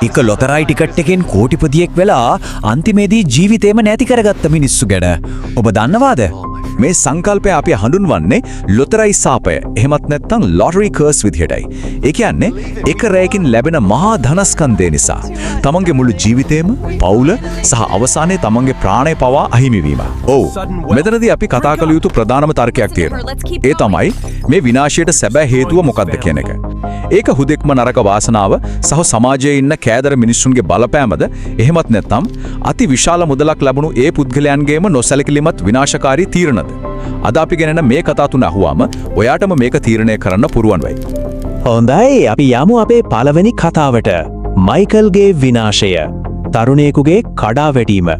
එක ලොතරැයි ටිකට් එකෙන් කෝටිපතියෙක් වෙලා අන්තිමේදී ජීවිතේම නැති කරගත්ත මිනිස්සු ගැන ඔබ දන්නවාද? මේ සංකල්පය අපි හඳුන්වන්නේ ලොතරැයි සාපය. එහෙමත් නැත්නම් ලොටරි කර්ස් විදිහටයි. ඒ කියන්නේ එක රැයකින් ලැබෙන මහා ධනස්කන්ධය නිසා තමන්ගේ මුළු ජීවිතේම, පවුල සහ අවසානයේ තමන්ගේ ප්‍රාණය පවා අහිමි වීම. ඔව්. මෙතනදී අපි කතා කළ යුතු ප්‍රධානම තර්කයක් තියෙනවා. ඒ තමයි මේ විනාශයට සැබෑ හේතුව මොකක්ද කියන එක. ඒක හුදෙක්ම නරක වාසනාව සහ සමාජයේ ඉන්න කෑදර මිනිස්සුන්ගේ බලපෑමද? එහෙමත් නැත්නම් අති විශාල මුදලක් ලැබුණු ඒ පුද්ගලයන්ගේම නොසැලකිලිමත් විනාශකාරී තීරණද? අද අපි ගෙනන මේ කතා තුන අහුවාම ඔයාටම මේක තීරණය කරන්න පුරුවන් වෙයි. හොඳයි, අපි යමු අපේ පළවෙනි කතාවට. මයිකල්ගේ විනාශය. තරුණයෙකුගේ කඩාවැටීම.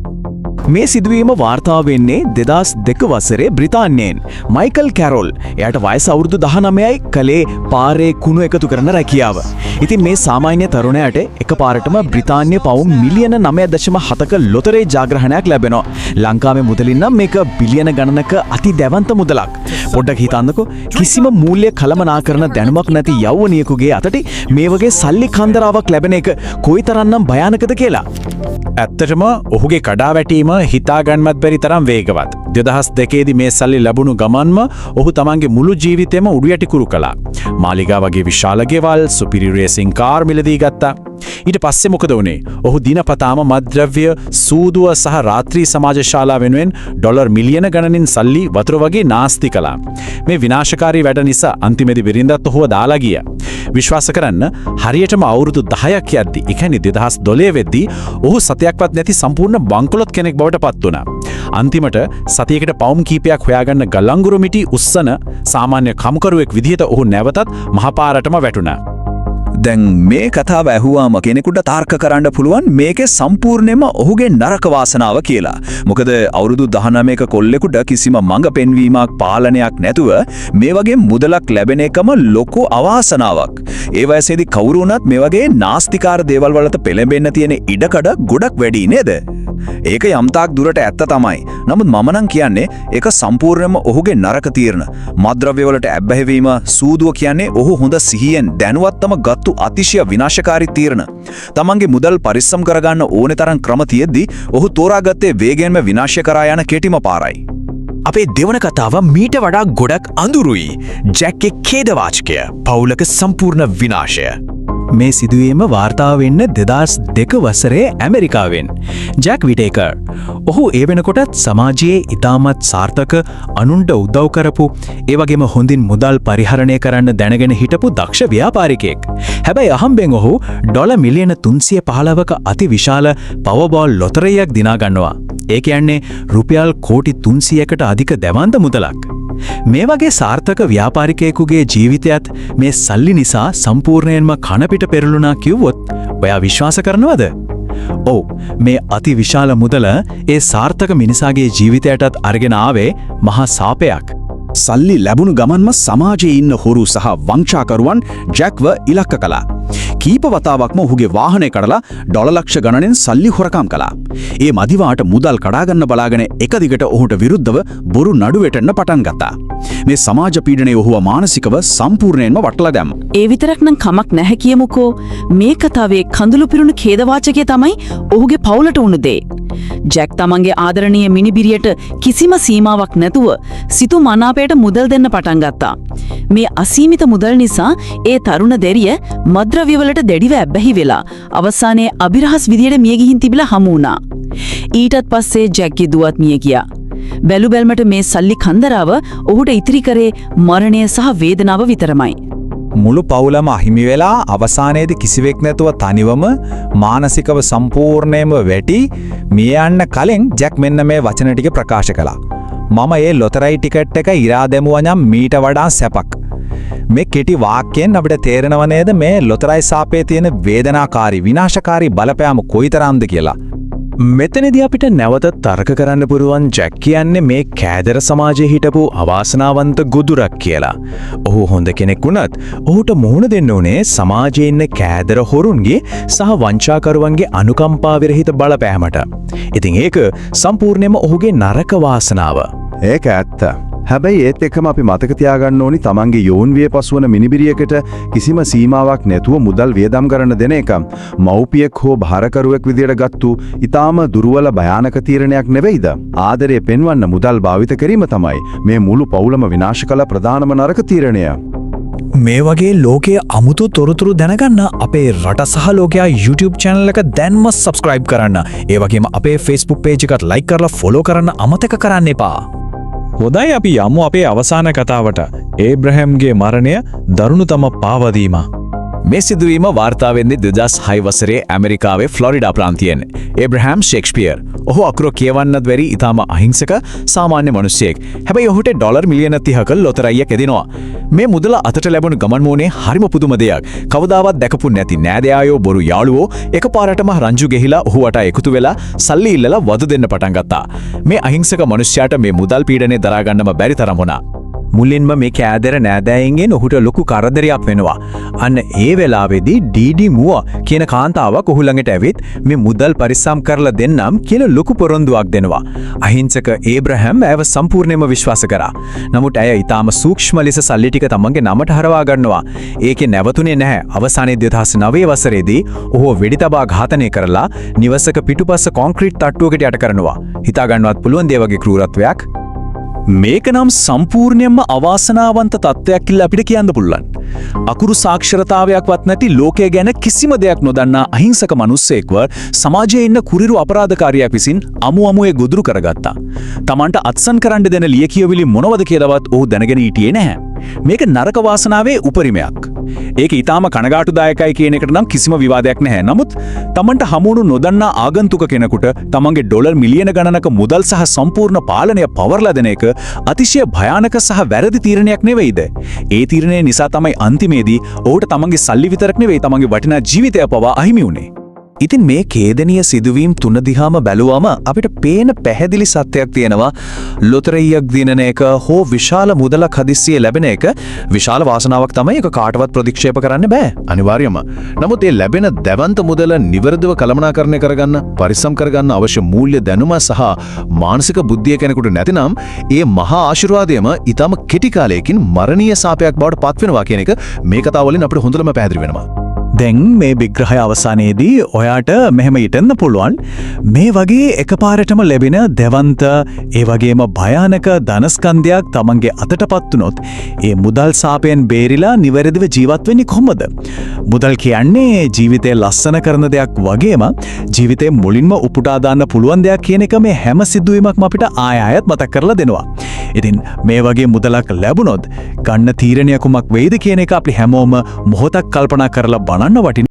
මේ සිදුවීම වාර්තා වෙන්නේ 2002 වසරේ බ්‍රිතාන්‍යයෙන්. මයිකල් කැරොල්, එයාට වයස අවුරුදු 19යි, කලේ පාරේ කුණු එකතු කරන රැකියාව. ඉතින් මේ සාමාන්‍ය තරුණයාට එකපාරටම බ්‍රිතාන්‍ය පවුම් මිලියන 9.7ක ලොතරැයි ජාග්‍රහණයක් ලැබෙනවා. ලංකාවේ මුදලින් නම් මේක බිලියන ගණනක අති දැවන්ත මුදලක්. පොඩ්ඩක් හිතන්නකෝ, කිසිම මූල්‍ය කළමනාකරන දැනුමක් නැති යෞවනියෙකුගේ අතට මේ වගේ සල්ලි කන්දරාවක් ලැබෙන එක කොයිතරම්නම් භයානකද කියලා. ඇත්තටම ඔහුගේ කඩාවැටීම හිතාගන්නවත් බැරි තරම් වේගවත්. 2002 මේ සල්ලි ලැබුණු ගමන්ම ඔහු තමන්ගේ මුළු ජීවිතේම උඩුයටි කුරු කළා. මාලිගා වගේ විශාල ගෙවල්, සුපිරි රේසින් කාර් මිලදී ගත්තා. ඊට පස්සේ මොකද වුනේ? ඔහු දිනපතාම මත්ද්‍රව්‍ය, සූදුව සහ රාත්‍රී සමාජ ශාලා වෙනුවෙන් ඩොලර් මිලියන ගණනින් සල්ලි වතුර වගේ නාස්ති කළා. මේ විනාශකාරී වැඩ නිසා අන්තිමේදී බිරිඳත් ඔහුව දාලා ගියා. විශ්වාස කරන්න, හරියටම අවුරුදු 10ක් යද්දි, ඒ කියන්නේ 2012 වෙද්දී ඔහු සතයක්වත් නැති සම්පූර්ණ බංකොලොත් කෙනෙක් බවට පත් වුණා. අන්තිමට සතියකට පවුම් කීපයක් හොයාගන්න ගල්ලංගුරු මිටි උස්සන සාමාන්‍ය කම්කරුවෙක් විදිහට ඔහු නැවතත් මහපාරටම වැටුණා. දැන් මේ කතාව ඇහුවාම කෙනෙකුට තර්ක කරන්න පුළුවන් මේකේ සම්පූර්ණයෙන්ම ඔහුගේ නරක වාසනාව කියලා. මොකද අවුරුදු 19ක කොල්ලෙකුට කිසිම මඟ පෙන්වීමක්, පාලනයක් නැතුව මේ වගේ මුදලක් ලැබෙන එකම ලොකු අවාසනාවක්. ඒ වයසේදී කවුරු වුණත් මේ වගේ නාස්තිකාර දේවල් වලට පෙළඹෙන්න තියෙන ඉඩකඩ ගොඩක් වැඩි නේද? ඒක යම්තාක් දුරට ඇත්ත තමයි. නමුත් මම නම් කියන්නේ ඒක සම්පූර්ණයෙන්ම ඔහුගේ නරක තීරණ. මත්ද්‍රව්‍ය වලට ඇබ්බැහි වීම, සූදුව කියන්නේ ඔහු හොඳ සිහියෙන් දැනුවත්වම ගත්තු අතිශය විනාශකාරී තීරණ. තමන්ගේ මුදල් පරිස්සම් කරගන්න ඕනේ තරම් ක්‍රම තියෙද්දි ඔහු තෝරාගත්තේ වේගයෙන්ම විනාශය කරා යන කෙටිම පාරයි. අපේ දෙවන කතාව මීට වඩා ගොඩක් අඳුරුයි. ජැක්ගේ ඛේදවාචකය, පවුලක සම්පූර්ණ විනාශය. මේ සිදුවීම වාර්තා වෙන්න 2002 වසරේ ඇමරිකාවෙන්. ජැක් විටේකර්. ඔහු ඒ වෙනකොටත් සමාජයේ ඉතාමත් සාර්ථක, අනුන්ට උදව් කරපු, ඒ වගේම හොඳින් මුදල් පරිහරණය කරන්න දැනගෙන හිටපු දක්ෂ ව්‍යාපාරිකයෙක්. හැබැයි අහම්බෙන් ඔහු ඩොලර් මිලියන 315ක අති විශාල පවර්බෝල් ලොතරැයියක් දිනා ගන්නවා. ඒ කියන්නේ රුපියල් කෝටි 300කට අධික දැවන්ත මුදලක්. මේ වගේ සාර්ථක ව්‍යාපාරිකයෙකුගේ ජීවිතයත් මේ සල්ලි නිසා සම්පූර්ණයෙන්ම කනපිට පෙරළුණා කිව්වොත් ඔයා විශ්වාස කරනවද? ඔව්, මේ අති විශාල මුදල ඒ සාර්ථක මිනිසාගේ ජීවිතයටත් අරගෙන ආවේ මහා සාපයක්. සල්ලි ලැබුණු ගමන්ම සමාජයේ ඉන්න හොරු සහ වංචාකරුවන් ජැක්ව ඉලක්ක කළා. කීප වතාවක්ම ඔහුගේ වාහනය කඩලා ඩොලර් ලක්ෂ ගණනෙන් සල්ලි හොරකම් කළා. ඒ මදිවාට මුදල් කඩාගන්න බලාගෙන එක දිගට ඔහුට විරුද්ධව බොරු නඩු වැටෙන්න පටන් ගත්තා. මේ සමාජ පීඩනය ඔහුව මානසිකව සම්පූර්ණයෙන්ම වටලා දැම්මා. ඒ විතරක් නම් කමක් නැහැ කියමුකෝ. මේ කතාවේ කඳුළු පිරුණු ඛේදවාචකය තමයි ඔහුගේ පවුලට වුණ දේ. ජැක් තමන්ගේ ආදරණීය මිනිබිරියට කිසිම සීමාවක් නැතුව සිතු මනාපයට මුදල් දෙන්න පටන් ගත්තා. මේ අසීමිත මුදල් නිසා ඒ තරුණ දෙරිය මත්ද්‍රව්‍ය වලට දැඩිව ඇබ්බැහි වෙලා අවසානයේ අබිරහස් විදියට මිය ගිහින් තිබිලා හමු වුණා. ඊටත් පස්සේ ජැක්ගේ දුවත් මිය ගියා. බැලු බැලමට මේ සල්ලි කන්දරාව ඔහුට ඉතිරි කරේ මරණය සහ වේදනාව විතරමයි. මුළු පවුලම අහිමි වෙලා අවසානයේදී කිසිවෙක් නැතුව තනිවම මානසිකව සම්පූර්ණයෙන්ම වැටි මිය යන්න කලින් ජැක් මෙන්න මේ වචන ටික ප්‍රකාශ කළා. මම ඒ ලොතරැයි ටිකට් එක ඉරා දැමුවා නම් මීට වඩා සැපක්. මේ කෙටි වාක්‍යයෙන් අපිට තේරෙනව නේද මේ ලොතරැයි සාපේ තියෙන වේදනාකාරී, විනාශකාරී බලපෑම කොයිතරම්ද කියලා. මෙතනදී අපිට නැවත තර්ක කරන්න පුරුවන් ජැක් කියන්නේ මේ කෑදර සමාජයේ හිටපු අවාසනාවන්ත ගොදුරක් කියලා. ඔහු හොඳ කෙනෙක් වුණත් ඔහුට මුහුණ දෙන්න උනේ සමාජයේ ඉන්න කෑදර හොරුන්ගේ සහ වංචාකරුවන්ගේ අනුකම්පා විරහිත බලපෑමට. ඉතින් ඒක සම්පූර්ණයෙන්ම ඔහුගේ නරක වාසනාව. ඒක ඇත්ත. හැබැයි ඒත් එක්කම අපි මතක තියාගන්න ඕනි තමන්ගේ යෝන්විය පසුවන මිනිබිරියකට කිසිම සීමාවක් නැතුව මුදල් වියදම් කරන්න දෙන එක මව්පියෙක් හෝ භාරකරුවෙක් විදියට ගත්තු ඊටාම දුර්වල භයානක තීරණයක් නෙවෙයිද? ආදරය පෙන්වන්න මුදල් භාවිත කිරීම තමයි මේ මුළු පවුලම විනාශ කළ ප්‍රධානම නරක තීරණය. මේ වගේ ලෝකයේ අමුතු තොරතුරු දැනගන්න අපේ රට සහ ලෝකයා YouTube channel එක දැන්ම subscribe කරන්න. ඒ වගේම අපේ Facebook page එකත් like කරලා follow කරන්න අමතක කරන්න එපා. හොඳයි අපි යමු අපේ අවසාන කතාවට. ඒබ්‍රහැම්ගේ මරණය දරුණුතම පාවදීම. මේ සිදුවීම වාර්තා වෙන්නේ 2006 වසරේ ඇමරිකාවේ ෆ්ලොරිඩා ප්‍රාන්තයෙන්. ඒබ්‍රහෑම් ෂේක්ස්පියර්. ඔහු අකුර කියවන්නත් බැරි ඊටාම අහිංසක සාමාන්‍ය මිනිසෙක්. හැබැයි ඔහුට ඩොලර් මිලියන 30ක ලොතරැයියක් එදිනවා. මේ මුදල අතට ලැබුණු ගමන් මොනේ හරිම පුදුම දෙයක්. කවදාවත් දැකපු නැති නෑදෑයෝ බොරු යාළුවෝ එකපාරටම රංජු ගෙහිලා ඔහුට එකතු වෙලා සල්ලි ඉල්ලලා වද දෙන්න පටන් ගත්තා. මේ අහිංසක මිනිසයාට මේ මුදල් පීඩනය දරා ගන්නම බැරි තරම් වුණා. මුලින්ම මේ කෑදර නෑදෑයින්ගෙන් ඔහුට ලොකු කරදරයක් වෙනවා. අන්න ඒ වෙලාවේදී ඩීඩී මුව කියන කාන්තාවක් ඔහු ළඟට ඇවිත් මේ මුදල් පරිස්සම් කරලා දෙන්නම් කියලා ලොකු පොරොන්දුවක් දෙනවා. අහිංසක ඒබ්‍රහම් ඇව සම්පූර්ණයෙන්ම විශ්වාස කරා. නමුත් ඇය ඊටාම සූක්ෂම ලෙස සල්ලි ටික තමන්ගේ නමට හරවා ගන්නවා. ඒකේ නැවතුනේ නැහැ. අවසානයේ 2009 වසරේදී ඔහු වෙඩි තබා ඝාතනය කරලා නිවසක පිටුපස්ස කොන්ක්‍රීට් තට්ටුවකට යට කරනවා. හිතා ගන්නවත් පුළුවන් දේ වගේ ක්‍රූරත්වයක්. මේක නම් සම්පූර්ණයෙන්ම අවාසනාවන්ත තත්ත්වයක් කියලා අපිට කියන්න පුළුවන්. අකුරු සාක්ෂරතාවයක්වත් නැති ලෝකය ගැන කිසිම දෙයක් නොදන්නා අහිංසක මිනිස්සෙක්ව සමාජයේ ඉන්න කුරිරු අපරාධකාරියෙක් විසින් අමුයේ ගොදුරු කරගත්තා. Tamanට අත්සන් කරන්න දෙන ලියකියවිලි මොනවද කියලාවත් ඔහු දැනගෙන හිටියේ නැහැ. මේක නරක වාසනාවේ උපරිමයක්. ඒක ඊටාම කනගාටුදායකයි කියන එකට නම් කිසිම විවාදයක් නැහැ. නමුත් Tamanට හමුණු නොදන්නා ආගන්තුක කෙනෙකුට තමන්ගේ ඩොලර් මිලියන ගණනක මුදල් සහ සම්පූර්ණ පාලනය පවර්ලා දෙන එක අතිශය භයානක සහ වැරදි තීරණයක් නෙවෙයිද? ඒ තීරණය නිසා තමයි අන්තිමේදී ඔහුට තමන්ගේ සල්ලි විතරක් නෙවෙයි තමන්ගේ වටිනා ජීවිතය පවා අහිමි වුණේ. ඉතින් මේ ඛේදනීය සිදුවීම් තුන දිහාම බැලුවම අපිට පේන පැහැදිලි සත්‍යයක් තියෙනවා. ලොතරැයියක් දිනන එක හෝ විශාල මුදලක් හදිස්සියේ ලැබෙන එක විශාල වාසනාවක් තමයි. ඒක කාටවත් ප්‍රතික්ෂේප කරන්න බෑ. අනිවාර්යයෙන්ම. නමුත් මේ ලැබෙන දැවන්ත මුදල නිවැරදිව කළමනාකරණය කරගන්න, පරිස්සම් කරගන්න අවශ්‍ය මූල්‍ය දැනුම සහ මානසික බුද්ධිය කෙනෙකුට නැතිනම් ඒ මහා ආශිර්වාදයම ඊටම කෙටි කාලයකින් මරණීය සාපයක් බවට පත් වෙනවා කියන එක මේ කතාව වලින් අපිට හොඳටම පැහැදිලි වෙනවා. දැන් මේ විග්‍රහය අවසානයේදී ඔයාට මෙහෙම හිතෙන්න පුළුවන් මේ වගේ එකපාරටම ලැබෙන දෙවන්ත ඒ වගේම භයානක ධනස්කන්ධයක් තමන්ගේ අතටපත් වුණොත් ඒ මුදල් සාපයෙන් බේරිලා නිවැරදිව ජීවත් වෙන්නේ කොහොමද? මුදල් කියන්නේ ජීවිතේ ලස්සන කරන දෙයක් වගේම ජීවිතේ මුලින්ම උපුටා දාන්න පුළුවන් දෙයක් කියන එක මේ හැම සිදුවීමක්ම අපිට ආයෙත් මතක් කරලා දෙනවා. ඉතින් මේ වගේ මුදලක් ලැබුණොත් ගන්න තීරණය කුමක් වෙයිද කියන එක අපි හැමෝම මොහොතක් කල්පනා කරලා බලන්න වටින